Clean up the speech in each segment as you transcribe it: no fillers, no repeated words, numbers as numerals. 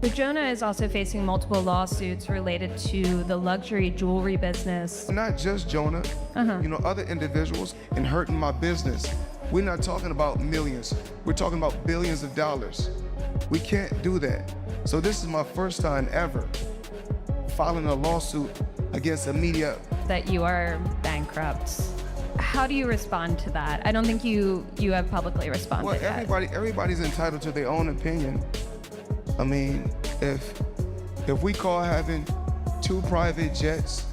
So Jonah is also facing multiple lawsuits related to the luxury jewelry business. Not just Jonah, other individuals, and hurting my business. We're not talking about millions. We're talking about billions of dollars. We can't do that. So this is my first time ever filing a lawsuit against a media. That you are bankrupt. How do you respond to that? I don't think you have publicly responded Well, yet. everybody's entitled to their own opinion. I mean, if we call having 2 private jets,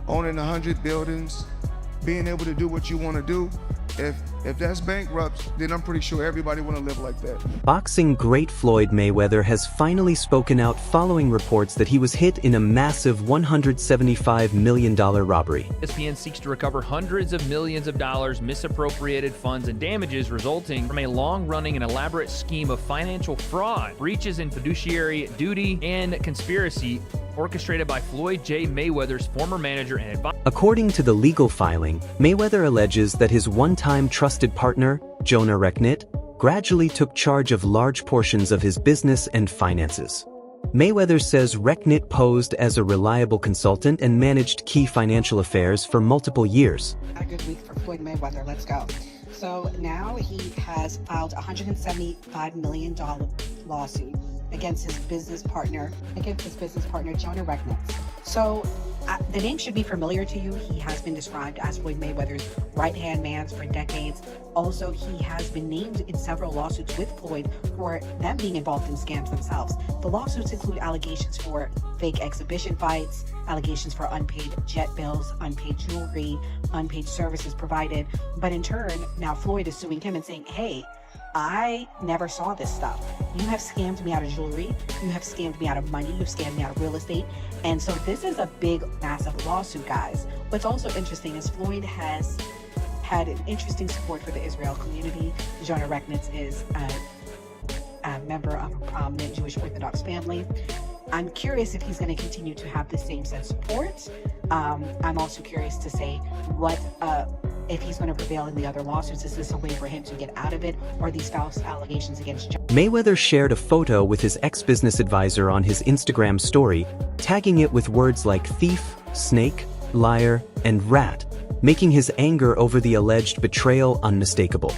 owning 100 buildings, being able to do what you want to do, if that's bankrupt, then I'm pretty sure everybody want to live like that. Boxing great Floyd Mayweather has finally spoken out following reports that he was hit in a massive $175 million robbery. ESPN seeks to recover hundreds of millions of dollars, misappropriated funds, and damages resulting from a long-running and elaborate scheme of financial fraud, breaches in fiduciary duty, and conspiracy orchestrated by Floyd J. Mayweather's former manager and advisor. According to the legal filing, Mayweather alleges that his one-time trusted partner, Jonah Rechnitz, gradually took charge of large portions of his business and finances. Mayweather says Rechnitz posed as a reliable consultant and managed key financial affairs for multiple years. A good week for Floyd Mayweather. Let's go. So now he has filed a $175 million lawsuit against his business partner, Jonah Rechnitz. So the name should be familiar to you. He has been described as Floyd Mayweather's right-hand man for decades. Also, he has been named in several lawsuits with Floyd for them being involved in scams themselves. The lawsuits include allegations for fake exhibition fights, allegations for unpaid jet bills, unpaid jewelry, unpaid services provided. But in turn, now Floyd is suing him and saying, hey, I never saw this stuff. You have scammed me out of jewelry. You have scammed me out of money. You've scammed me out of real estate. And so this is a big, massive lawsuit, guys. What's also interesting is Floyd has had an interesting support for the Israel community. Jonah Rechnitz is a member of a prominent Jewish Orthodox family. I'm curious if he's going to continue to have the same set of support. I'm also curious to say what if he's going to prevail in the other lawsuits. Is this a way for him to get out of it, or these false allegations against Jonah? Mayweather shared a photo with his ex-business advisor on his Instagram story, tagging it with words like thief, snake, liar, and rat, making his anger over the alleged betrayal unmistakable.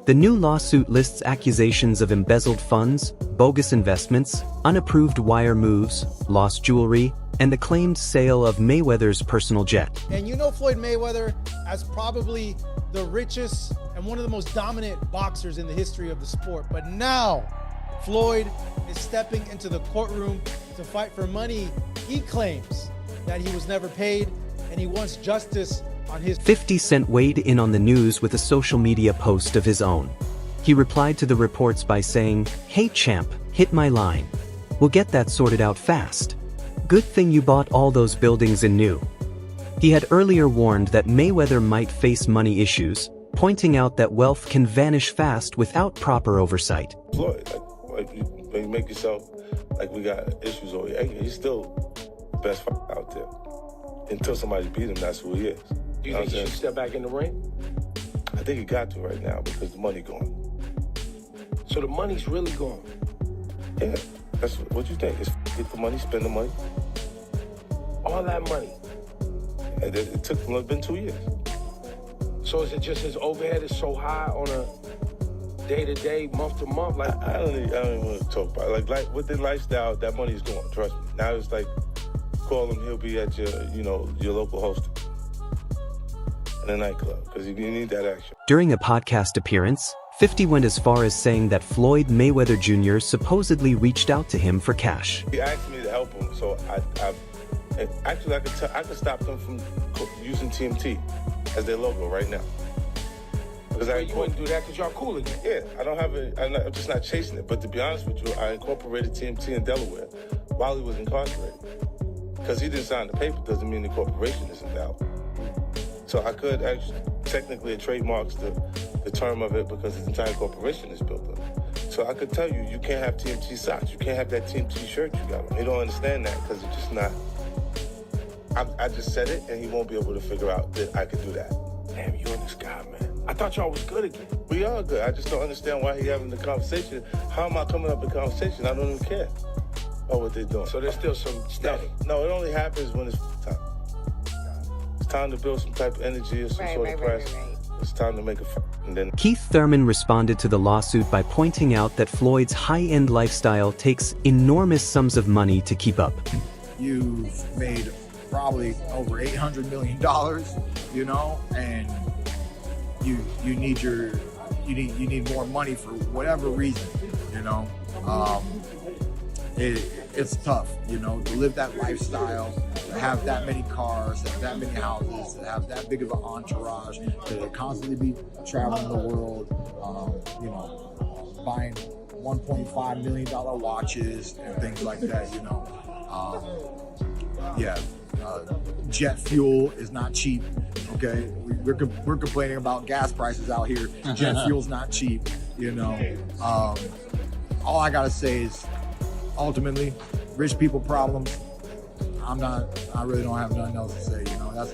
The new lawsuit lists accusations of embezzled funds, bogus investments, unapproved wire moves, lost jewelry, and the claimed sale of Mayweather's personal jet. And you know Floyd Mayweather as probably the richest and one of the most dominant boxers in the history of the sport. But now, Floyd is stepping into the courtroom to fight for money he claims that he was never paid, and he wants justice on his... 50 Cent weighed in on the news with a social media post of his own. He replied to the reports by saying, "Hey champ, hit my line. We'll get that sorted out fast. Good thing you bought all those buildings and knew." He had earlier warned that Mayweather might face money issues, pointing out that wealth can vanish fast without proper oversight. Floyd, like you make yourself like we got issues over here. He's still the best fighter out there. Until somebody beat him, that's who he is. Do you think he should step back in the ring? I think he got to right now because the money gone. So the money's really gone? Yeah, that's what you think. It's get the money, spend the money. All that money? And it took him, it's been 2 years. So is it just his overhead is so high on a day-to-day, month-to-month? Like I don't even want to talk about it. Like with the lifestyle, that money's gone, trust me. Now it's like, call him, he'll be at your, your local host in a nightclub, because you need that action. During a podcast appearance, 50 went as far as saying that Floyd Mayweather Jr. supposedly reached out to him for cash. He asked me to help him, so I could stop them from using TMT as their logo right now. Because you wouldn't do that because y'all cool again. Yeah, I'm just not chasing it. But to be honest with you, I incorporated TMT in Delaware while he was incarcerated. Because he didn't sign the paper doesn't mean the corporation is invalid. So I could actually, technically it trademarks the term of it because the entire corporation is built up. So I could tell you, you can't have TMT socks. You can't have that TMT shirt you got on. He don't understand that because it's just not. I just said it and he won't be able to figure out that I could do that. Damn, you and this guy, man. I thought y'all was good again. We are good. I just don't understand why he having the conversation. How am I coming up in conversation? I don't even care about what they're doing. So there's still some static. No, it only happens when it's time. It's time to build some type of energy or some sort of press. It's time to make a and then. Keith Thurman responded to the lawsuit by pointing out that Floyd's high-end lifestyle takes enormous sums of money to keep up. You've made probably over $800 million, you know, and you need more money for whatever reason, you know. It's tough, you know, to live that lifestyle, to have that many cars, to have that many houses, to have that big of an entourage, to constantly be traveling the world, you know, buying $1.5 million watches and things like that, you know. Jet fuel is not cheap, okay? We're complaining about gas prices out here. Jet fuel's not cheap, you know. All I gotta say is, ultimately, rich people problems. I really don't have nothing else to say, you know. That's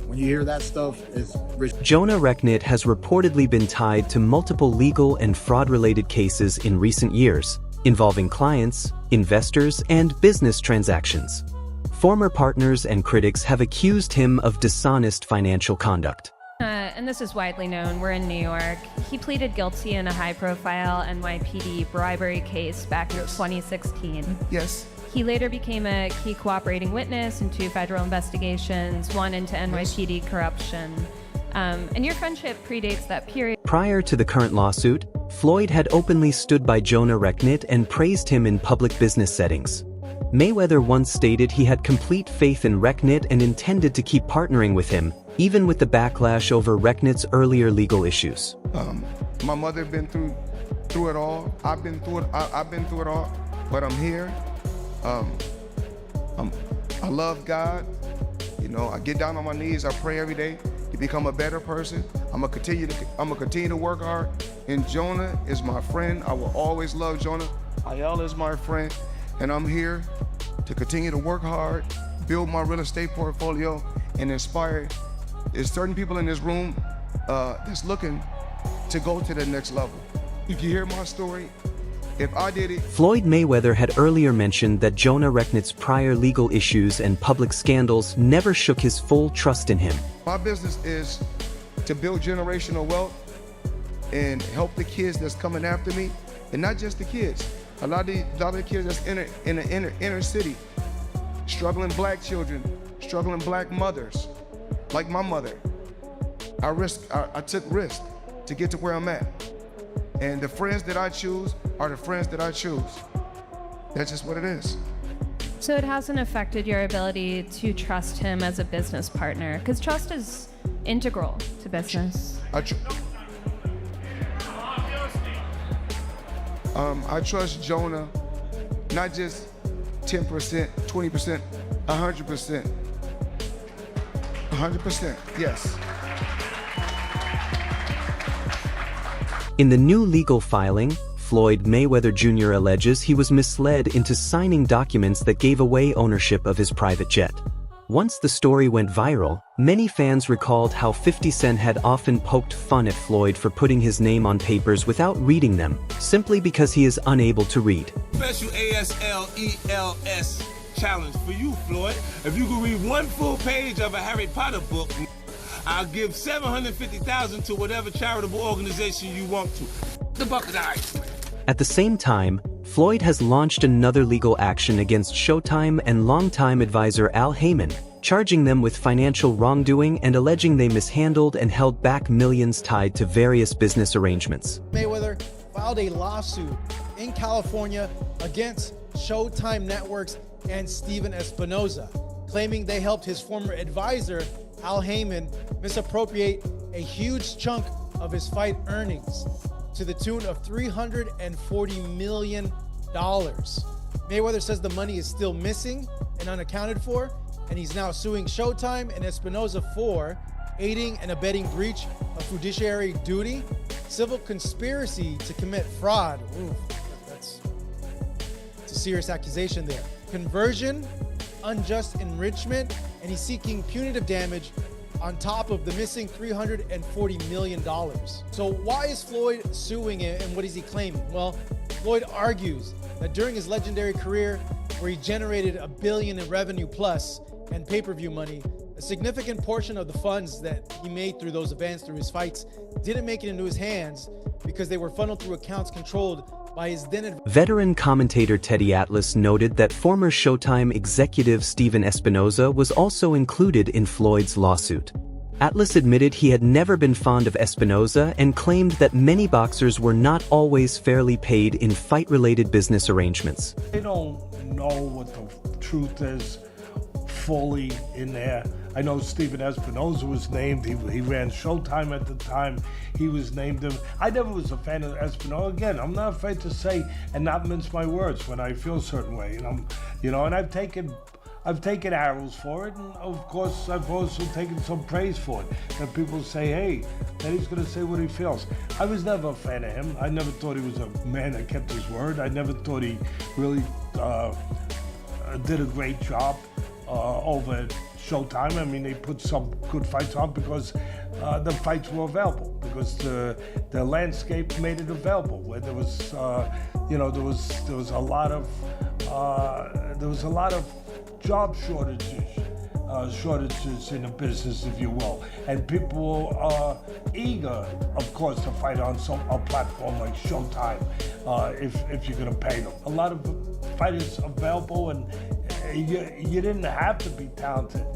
when you hear that stuff, it's rich. Jonah Rechnitz has reportedly been tied to multiple legal and fraud-related cases in recent years, involving clients, investors, and business transactions. Former partners and critics have accused him of dishonest financial conduct. And this is widely known. We're in New York. He pleaded guilty in a high-profile NYPD bribery case back in 2016. Yes. He later became a key cooperating witness in 2 federal investigations, one into NYPD corruption. And your friendship predates that period. Prior to the current lawsuit, Floyd had openly stood by Jonah Rechnitz and praised him in public business settings. Mayweather once stated he had complete faith in Rechnitz and intended to keep partnering with him, even with the backlash over Rechnitz's earlier legal issues. My mother been through it all. I've been through it all, but I'm here. I love God. You know, I get down on my knees. I pray every day to become a better person. I'm gonna continue to work hard. And Jonah is my friend. I will always love Jonah. Ayala is my friend, and I'm here to continue to work hard, build my real estate portfolio, and inspire. There's certain people in this room that's looking to go to the next level. If you hear my story, if I did it. Floyd Mayweather had earlier mentioned that Jonah Rechnitz's prior legal issues and public scandals never shook his full trust in him. My business is to build generational wealth and help the kids that's coming after me, and not just the kids. A lot of the kids that's in the inner city, struggling black children, struggling black mothers, like my mother. I took risks to get to where I'm at. And the friends that I choose are the friends that I choose. That's just what it is. So it hasn't affected your ability to trust him as a business partner, because trust is integral to business. I trust Jonah, not just 10%, 20%, 100%. 100%, yes. In the new legal filing, Floyd Mayweather Jr. alleges he was misled into signing documents that gave away ownership of his private jet. Once the story went viral, many fans recalled how 50 Cent had often poked fun at Floyd for putting his name on papers without reading them, simply because he is unable to read. Special ASLELS challenge for you, Floyd. If you can read one full page of a Harry Potter book, I'll give $750,000 to whatever charitable organization you want to. The bucket of ice. At the same time, Floyd has launched another legal action against Showtime and longtime advisor Al Heyman, charging them with financial wrongdoing and alleging they mishandled and held back millions tied to various business arrangements. Mayweather filed a lawsuit in California against Showtime Networks and Steven Espinoza, claiming they helped his former advisor, Al Heyman, misappropriate a huge chunk of his fight earnings to the tune of $340 million. Mayweather says the money is still missing and unaccounted for, and he's now suing Showtime and Espinoza for aiding and abetting breach of fiduciary duty, civil conspiracy to commit fraud. Ooh, that's a serious accusation there. Conversion, unjust enrichment, and he's seeking punitive damage on top of the missing $340 million. So why is Floyd suing him, and what is he claiming? Well, Floyd argues that during his legendary career, where he generated $1 billion in revenue plus and pay-per-view money, a significant portion of the funds that he made through those events, through his fights, didn't make it into his hands because they were funneled through accounts controlled by his then Veteran commentator Teddy Atlas noted that former Showtime executive Steven Espinoza was also included in Floyd's lawsuit. Atlas admitted he had never been fond of Espinoza and claimed that many boxers were not always fairly paid in fight-related business arrangements. They don't know what the truth is fully in there. I know Steven Espinoza was named. He ran Showtime at the time. He was named him. I never was a fan of Espinoza. Again, I'm not afraid to say and not mince my words when I feel a certain way. And and I've taken arrows for it, and of course I've also taken some praise for it. And people say, hey, then he's going to say what he feels. I was never a fan of him. I never thought he was a man that kept his word. I never thought he really did a great job over at Showtime. I mean, they put some good fights on because the fights were available, because the landscape made it available. Where there was, there was a lot of job shortages in the business, if you will, and people are eager, of course, to fight on a platform like Showtime if you're going to pay them. A lot of fighters available, and you didn't have to be talented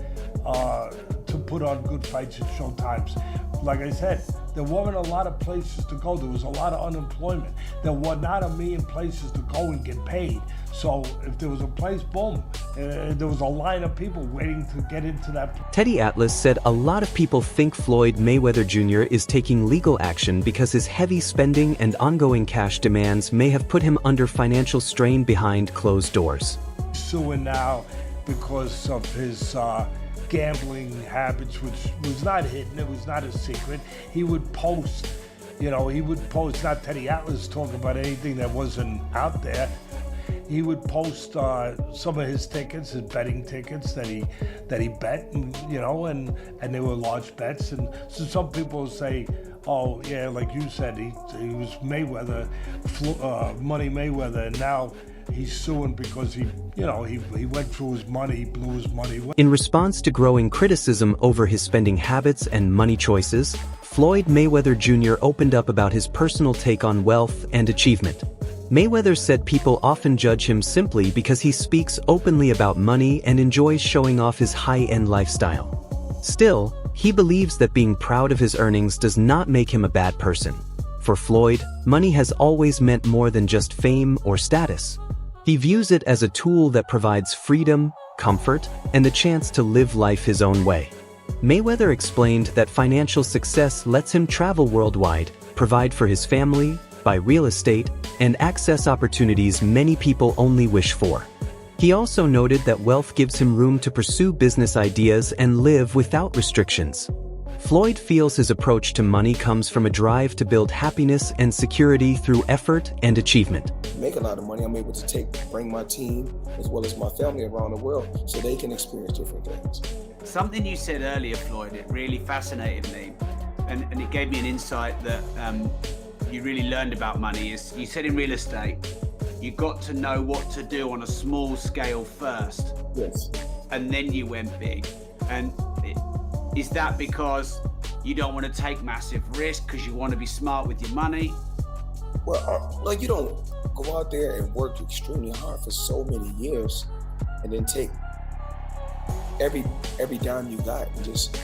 to put on good fights at Showtimes. Like I said, there weren't a lot of places to go. There was a lot of unemployment. There were not a million places to go and get paid. So if there was a place, boom, there was a line of people waiting to get into that. Teddy Atlas said a lot of people think Floyd Mayweather Jr. is taking legal action because his heavy spending and ongoing cash demands may have put him under financial strain behind closed doors. Suing now because of his gambling habits, which was not hidden, it was not a secret. He would post, not Teddy Atlas talking about anything that wasn't out there. He would post some of his tickets, his betting tickets that he bet, and they were large bets. And so some people say, oh yeah, like you said, he was Mayweather, Money Mayweather, and now he's suing because he went through his money, he blew his money. In response to growing criticism over his spending habits and money choices, Floyd Mayweather Jr. opened up about his personal take on wealth and achievement. Mayweather said people often judge him simply because he speaks openly about money and enjoys showing off his high-end lifestyle. Still, he believes that being proud of his earnings does not make him a bad person. For Floyd, money has always meant more than just fame or status. He views it as a tool that provides freedom, comfort, and the chance to live life his own way. Mayweather explained that financial success lets him travel worldwide, provide for his family, buy real estate, and access opportunities many people only wish for. He also noted that wealth gives him room to pursue business ideas and live without restrictions. Floyd feels his approach to money comes from a drive to build happiness and security through effort and achievement. Make a lot of money, I'm able to bring my team as well as my family around the world so they can experience different things. Something you said earlier, Floyd, it really fascinated me, and it gave me an insight that you really learned about money. Is you said in real estate, you got to know what to do on a small scale first. Yes. And then you went big. And is that because you don't want to take massive risk because you want to be smart with your money? Well, like you don't go out there and work extremely hard for so many years and then take every dime you got and just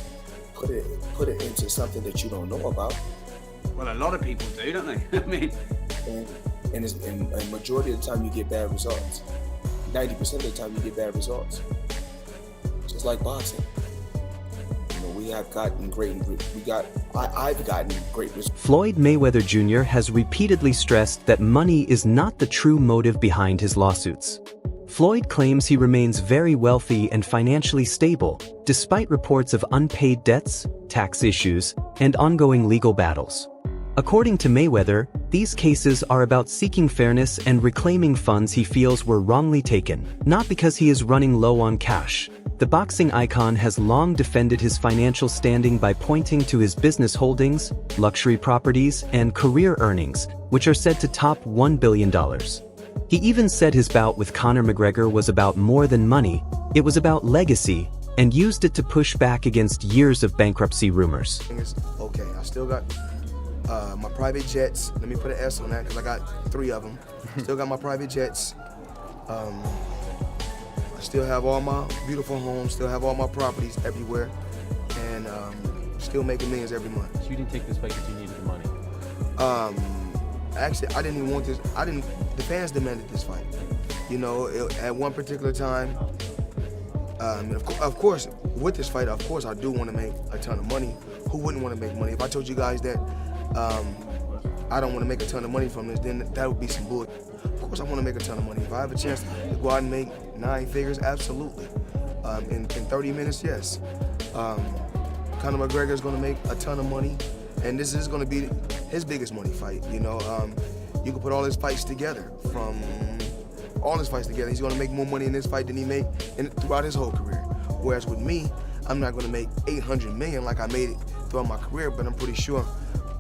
put it into something that you don't know about. Well, a lot of people do, don't they? I mean, and majority of the time you get bad results. 90% of the time you get bad results. Just like boxing. I've gotten great results. Floyd Mayweather Jr. has repeatedly stressed that money is not the true motive behind his lawsuits. Floyd claims he remains very wealthy and financially stable, despite reports of unpaid debts, tax issues, and ongoing legal battles. According to Mayweather, these cases are about seeking fairness and reclaiming funds he feels were wrongly taken, not because he is running low on cash. The the boxing icon has long defended his financial standing by pointing to his business holdings, luxury properties, and career earnings, which are said to top $1 billion. He even said his bout with Conor McGregor was about more than money, it was about legacy, and used it to push back against years of bankruptcy rumors. Okay, I still got my private jets. Let me put an S on that because I got 3 of them. Still got my private jets. I still have all my beautiful homes, still have all my properties everywhere, and still making millions every month. So you didn't take this fight because you needed the money? Actually, I didn't even want this. The fans demanded this fight. You know, at one particular time, of course, with this fight, of course, I do want to make a ton of money. Who wouldn't want to make money? If I told you guys that I don't want to make a ton of money from this, then that would be some bull. Of course, I want to make a ton of money. If I have a chance to go out and make 9 figures, absolutely. In 30 minutes, yes. Conor McGregor is going to make a ton of money, and this is going to be his biggest money fight. You know, you can put all his fights together. He's going to make more money in this fight than he made throughout his whole career. Whereas with me, I'm not going to make $800 million like I made it throughout my career, but I'm pretty sure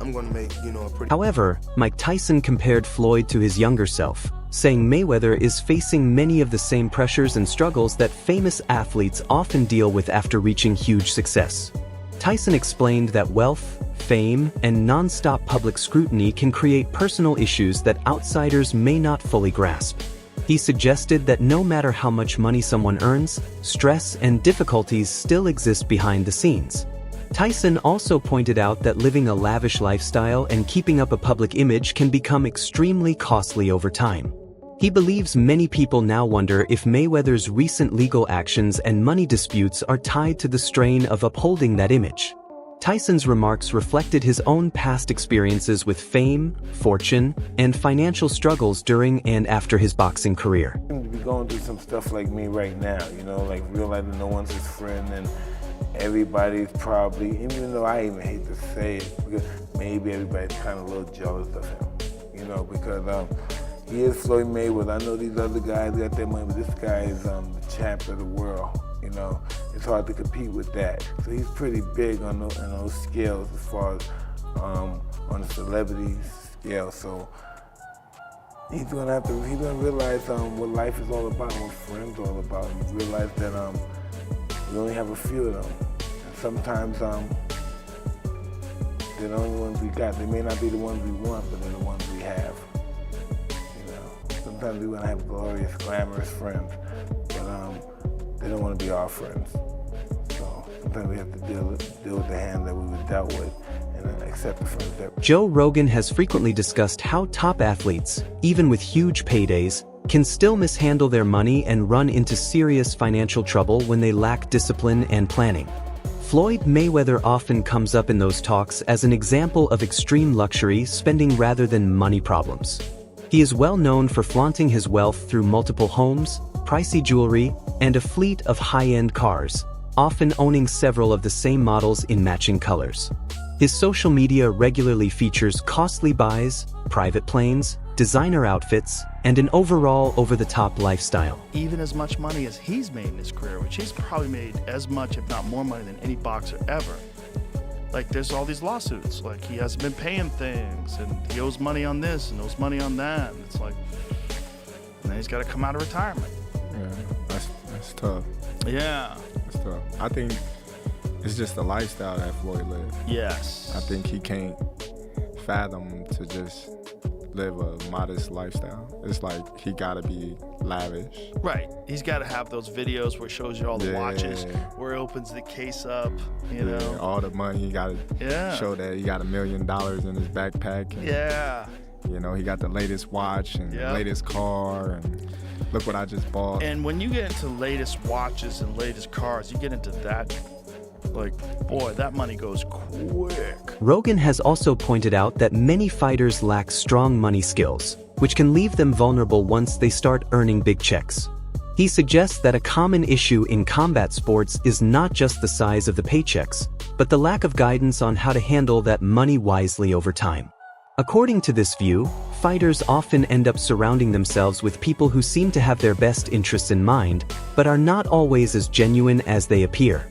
I'm going to make, a pretty... However, Mike Tyson compared Floyd to his younger self, saying Mayweather is facing many of the same pressures and struggles that famous athletes often deal with after reaching huge success. Tyson explained that wealth, fame, and non-stop public scrutiny can create personal issues that outsiders may not fully grasp. He suggested that no matter how much money someone earns, stress and difficulties still exist behind the scenes. Tyson also pointed out that living a lavish lifestyle and keeping up a public image can become extremely costly over time. He believes many people now wonder if Mayweather's recent legal actions and money disputes are tied to the strain of upholding that image. Tyson's remarks reflected his own past experiences with fame, fortune, and financial struggles during and after his boxing career. To be going through some stuff like me right now, like realizing no one's his friend and everybody's probably, even though I even hate to say it, because maybe everybody's kind of a little jealous of him, because he is Floyd Mayweather. I know these other guys got their money, but this guy is the champ of the world. It's hard to compete with that. So he's pretty big on those scales as far as on the celebrity scale. So he's gonna realize what life is all about, what friends are all about. And realize that we only have a few of them. And sometimes they're the only ones we got. They may not be the ones we want, but they're the ones we have. Sometimes we want to have glorious, glamorous friends, but they don't want to be our friends. So sometimes we have to deal with the hand that we were dealt with and accept the friends that. Joe Rogan has frequently discussed how top athletes, even with huge paydays, can still mishandle their money and run into serious financial trouble when they lack discipline and planning. Floyd Mayweather often comes up in those talks as an example of extreme luxury spending rather than money problems. He is well known for flaunting his wealth through multiple homes, pricey jewelry, and a fleet of high-end cars, often owning several of the same models in matching colors. His social media regularly features costly buys, private planes, designer outfits, and an overall over-the-top lifestyle. Even as much money as he's made in his career, which he's probably made as much, if not more money than any boxer ever. Like, there's all these lawsuits, like he hasn't been paying things, and he owes money on this and owes money on that, and it's like, and then he's got to come out of retirement. Yeah, that's tough. Yeah. That's tough. I think it's just the lifestyle that Floyd lives. Yes. I think he can't fathom to just live a modest lifestyle. It's like he gotta be lavish. Right. He's got to have those videos where it shows you all the watches, where he opens the case up, you know. All the money. He gotta show that he got $1 million in his backpack. And, he got the latest watch and the latest car, and look what I just bought. And when you get into latest watches and latest cars, you get into that, like, boy, that money goes quick. Rogan has also pointed out that many fighters lack strong money skills, which can leave them vulnerable once they start earning big checks. He suggests that a common issue in combat sports is not just the size of the paychecks, but the lack of guidance on how to handle that money wisely over time. According to this view, fighters often end up surrounding themselves with people who seem to have their best interests in mind, but are not always as genuine as they appear.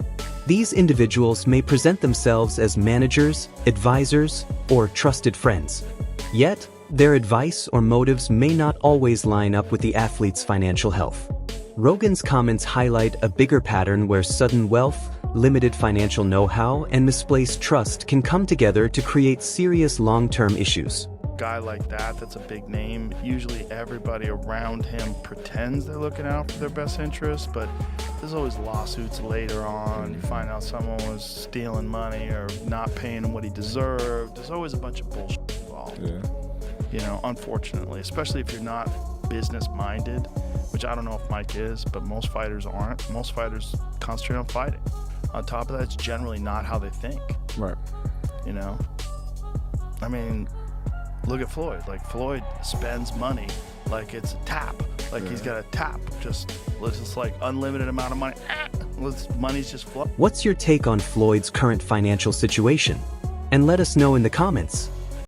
These individuals may present themselves as managers, advisors, or trusted friends. Yet, their advice or motives may not always line up with the athlete's financial health. Rogan's comments highlight a bigger pattern where sudden wealth, limited financial know-how, and misplaced trust can come together to create serious long-term issues. Guy like that, that's a big name. Usually everybody around him pretends they're looking out for their best interests, but there's always lawsuits later on. You find out someone was stealing money or not paying him what he deserved. There's always a bunch of bullshit involved. Yeah. You know, unfortunately, especially if you're not business-minded, which I don't know if Mike is, but most fighters aren't. Most fighters concentrate on fighting. On top of that, it's generally not how they think. Right. You know? I mean, look at Floyd. Like, Floyd spends money like it's a tap. Like, he's got a tap. Just like unlimited amount of money. Money's just flowing. What's your take on Floyd's current financial situation? And let us know in the comments.